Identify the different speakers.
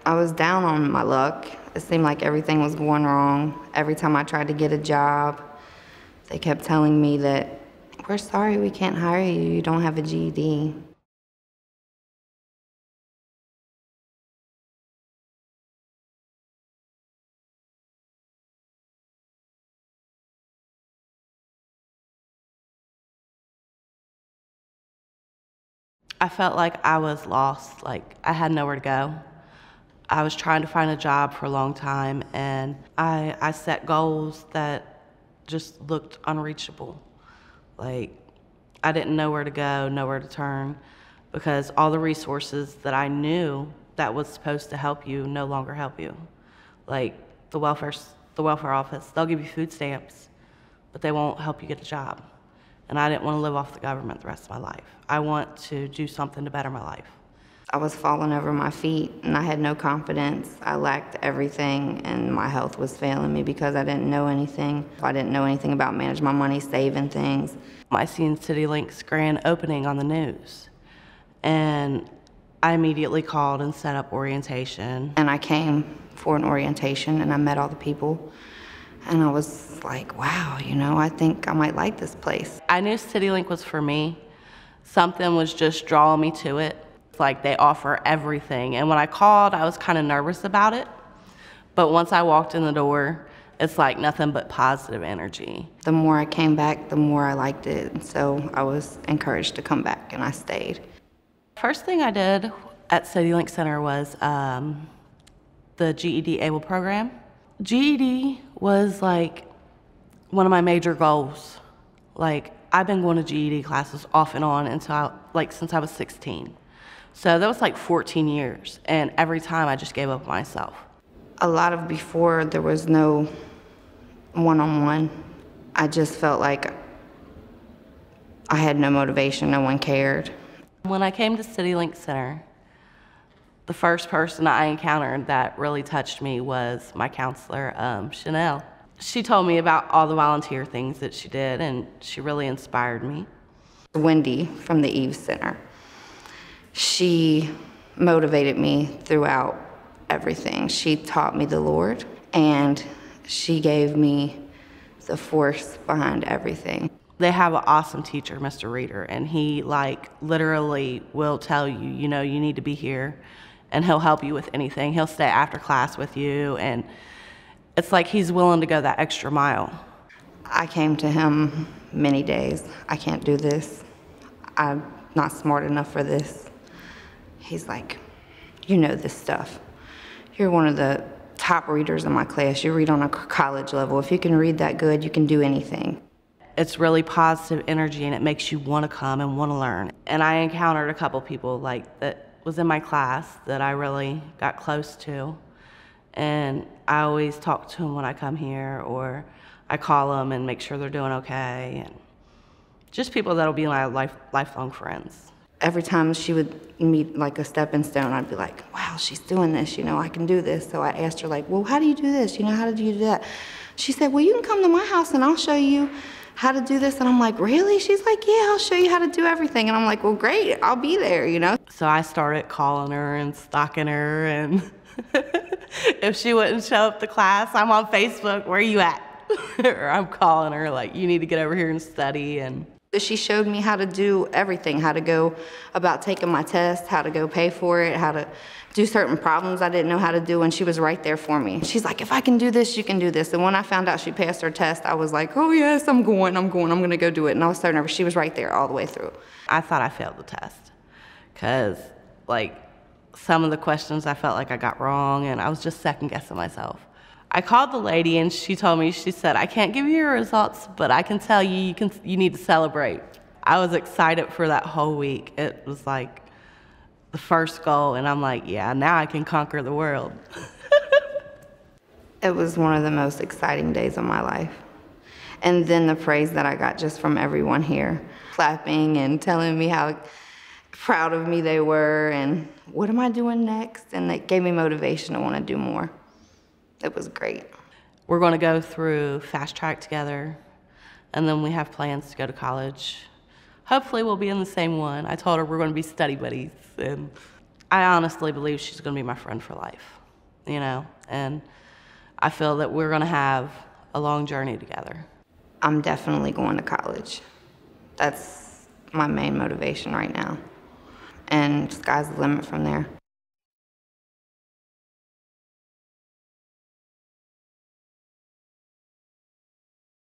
Speaker 1: I was down on my luck. It seemed like everything was going wrong. Every time I tried to get a job, they kept telling me that, we're sorry, we can't hire you, you don't have a GED.
Speaker 2: I felt like I was lost, like I had nowhere to go. I was trying to find a job for a long time, and I set goals that just looked unreachable. Like, I didn't know where to go, nowhere to turn, because all the resources that I knew that was supposed to help you no longer help you. Like the welfare office, they'll give you food stamps, but they won't help you get a job. And I didn't want to live off the government the rest of my life. I want to do something to better my life.
Speaker 1: I was falling over my feet and I had no confidence. I lacked everything and my health was failing me because I didn't know anything. I didn't know anything about managing my money, saving things.
Speaker 2: I seen CityLink's grand opening on the news, and I immediately called and set up orientation.
Speaker 1: And I came for an orientation and I met all the people. And I was like, wow, you know, I think I might like this place.
Speaker 2: I knew CityLink was for me. Something was just drawing me to it. It's like they offer everything. And when I called, I was kind of nervous about it. But once I walked in the door, it's like nothing but positive energy.
Speaker 1: The more I came back, the more I liked it. And so I was encouraged to come back and I stayed.
Speaker 2: First thing I did at CityLink Center was the GED ABLE program. GED was like one of my major goals. Like, I've been going to GED classes off and on until since I was 16. So that was like 14 years, and every time I just gave up on myself.
Speaker 1: A lot of before, there was no one-on-one. I just felt like I had no motivation, no one cared.
Speaker 2: When I came to CityLink Center, the first person I encountered that really touched me was my counselor, Chanel. She told me about all the volunteer things that she did, and she really inspired me.
Speaker 1: Wendy from the Eve Center, she motivated me throughout everything. She taught me the Lord, and she gave me the force behind everything.
Speaker 2: They have an awesome teacher, Mr. Reader, and he literally will tell you, you know, you need to be here, and he'll help you with anything. He'll stay after class with you, and it's like he's willing to go that extra mile.
Speaker 1: I came to him many days. I can't do this. I'm not smart enough for this. He's like, you know this stuff. You're one of the top readers in my class. You read on a college level. If you can read that good, you can do anything.
Speaker 2: It's really positive energy, and it makes you want to come and want to learn. And I encountered a couple people that was in my class that I really got close to. And I always talk to them when I come here, or I call them and make sure they're doing okay. And just people that'll be my lifelong friends.
Speaker 1: Every time she would meet like a stepping stone, I'd be like, wow, she's doing this, you know, I can do this. So I asked her like, well, how do you do this? You know, how did you do that? She said, well, you can come to my house and I'll show you how to do this. And I'm like, really? She's like, yeah, I'll show you how to do everything. And I'm like, well, great, I'll be there, you know? So
Speaker 2: I started calling her and stalking her, and if she wouldn't show up to class, I'm on Facebook, where are you at? Or I'm calling her like, you need to get over here and study. And
Speaker 1: she showed me how to do everything, how to go about taking my test, how to go pay for it, how to do certain problems I didn't know how to do, and she was right there for me. She's like, if I can do this, you can do this. And when I found out she passed her test, I was like, oh yes, I'm gonna go do it. And I was so nervous. She was right there all the way through.
Speaker 2: I thought I failed the test, because some of the questions I felt like I got wrong, and I was just second guessing myself. I called the lady and she told me, she said, I can't give you your results, but I can tell you, you need to celebrate. I was excited for that whole week. It was like the first goal, and I'm like, yeah, now I can conquer the world.
Speaker 1: It was one of the most exciting days of my life. And then the praise that I got just from everyone here, clapping and telling me how proud of me they were and what am I doing next? And it gave me motivation to want to do more. It was great.
Speaker 2: We're going to go through Fast Track together, and then we have plans to go to college. Hopefully we'll be in the same one. I told her we're going to be study buddies, and I honestly believe she's going to be my friend for life, you know, and I feel that we're going to have a long journey together.
Speaker 1: I'm definitely going to college. That's my main motivation right now. And sky's the limit from there.